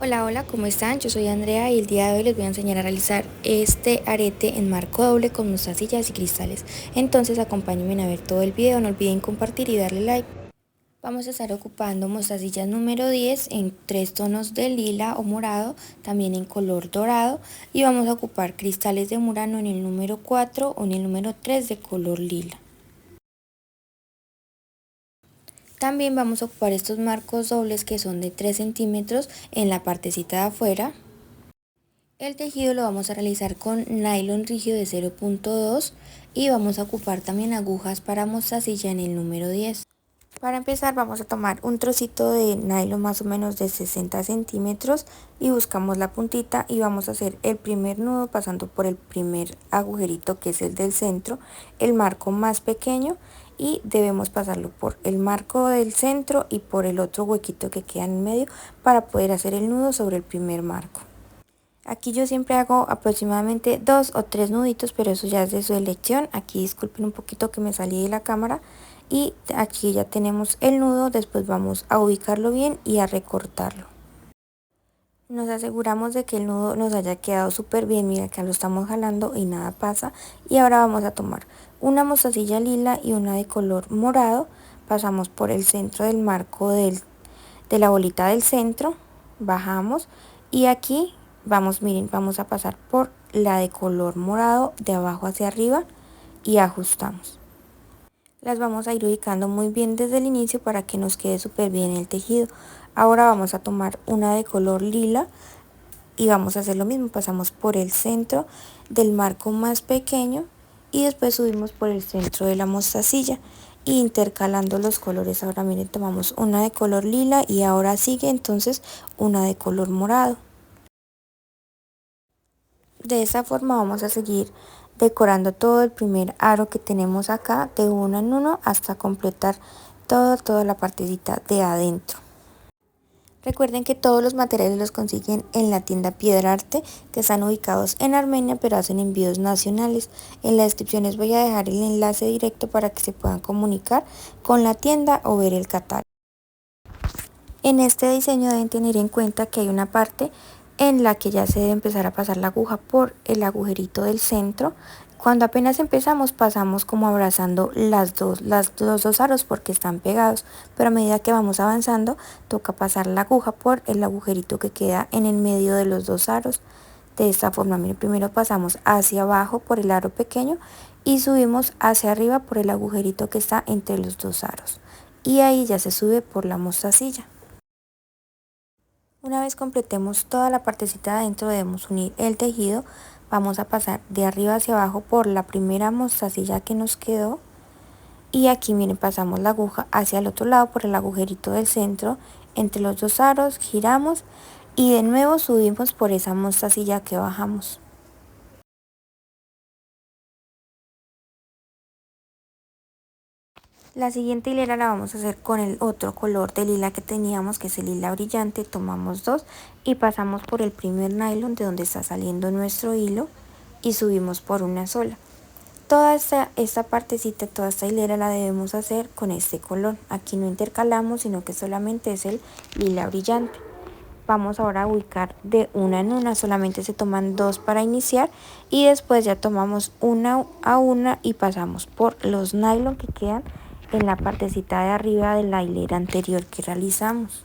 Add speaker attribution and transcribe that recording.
Speaker 1: Hola, hola, ¿cómo están? Yo soy Andrea y el día de hoy les voy a enseñar a realizar este arete en marco doble con mostacillas y cristales. Entonces acompáñenme a ver todo el video, no olviden compartir y darle like. Vamos a estar ocupando mostacillas número 10 en tres tonos de lila o morado, también en color dorado, y vamos a ocupar cristales de Murano en el número 4 o en el número 3 de color lila. También vamos a ocupar estos marcos dobles que son de 3 centímetros en la partecita de afuera. El tejido lo vamos a realizar con nylon rígido de 0.2 y vamos a ocupar también agujas para mostacilla en el número 10. Para empezar vamos a tomar un trocito de nylon más o menos de 60 centímetros y buscamos la puntita y vamos a hacer el primer nudo pasando por el primer agujerito, que es el del centro, el marco más pequeño, y debemos pasarlo por el marco del centro y por el otro huequito que queda en medio para poder hacer el nudo sobre el primer marco. Aquí yo siempre hago aproximadamente 2 o 3 nuditos, pero eso ya es de su elección. Aquí disculpen un poquito que me salí de la cámara. Y aquí ya tenemos el nudo, después vamos a ubicarlo bien y a recortarlo. Nos aseguramos de que el nudo nos haya quedado súper bien, mira que lo estamos jalando y nada pasa. Y ahora vamos a tomar una mostacilla lila y una de color morado. Pasamos por el centro del marco de la bolita del centro, bajamos y aquí miren, vamos a pasar por la de color morado de abajo hacia arriba y ajustamos. Las vamos a ir ubicando muy bien desde el inicio para que nos quede súper bien el tejido. Ahora vamos a tomar una de color lila y vamos a hacer lo mismo, pasamos por el centro del marco más pequeño y después subimos por el centro de la mostacilla, intercalando los colores. Ahora miren, tomamos una de color lila y ahora sigue entonces una de color morado. De esta forma vamos a seguir decorando todo el primer aro que tenemos acá de uno en uno hasta completar toda la partecita de adentro. Recuerden que todos los materiales los consiguen en la tienda Piedraarte, que están ubicados en Armenia, pero hacen envíos nacionales. En la descripción les voy a dejar el enlace directo para que se puedan comunicar con la tienda o ver el catálogo. En este diseño deben tener en cuenta que hay una parte en la que ya se debe empezar a pasar la aguja por el agujerito del centro. Cuando apenas empezamos pasamos como abrazando los dos aros porque están pegados, pero a medida que vamos avanzando toca pasar la aguja por el agujerito que queda en el medio de los dos aros. De esta forma, miren, primero pasamos hacia abajo por el aro pequeño y subimos hacia arriba por el agujerito que está entre los dos aros, y ahí ya se sube por la mostacilla. Una vez completemos toda la partecita de adentro debemos unir el tejido. Vamos a pasar de arriba hacia abajo por la primera mostacilla que nos quedó y aquí miren, pasamos la aguja hacia el otro lado por el agujerito del centro entre los dos aros, giramos y de nuevo subimos por esa mostacilla que bajamos. La siguiente hilera la vamos a hacer con el otro color de lila que teníamos, que es el lila brillante. Tomamos dos y pasamos por el primer nylon de donde está saliendo nuestro hilo y subimos por una sola. Toda esta partecita, toda esta hilera la debemos hacer con este color. Aquí no intercalamos, sino que solamente es el lila brillante. Vamos ahora a ubicar de una en una, solamente se toman dos para iniciar y después ya tomamos una a una y pasamos por los nylon que quedan en la partecita de arriba de la hilera anterior que realizamos.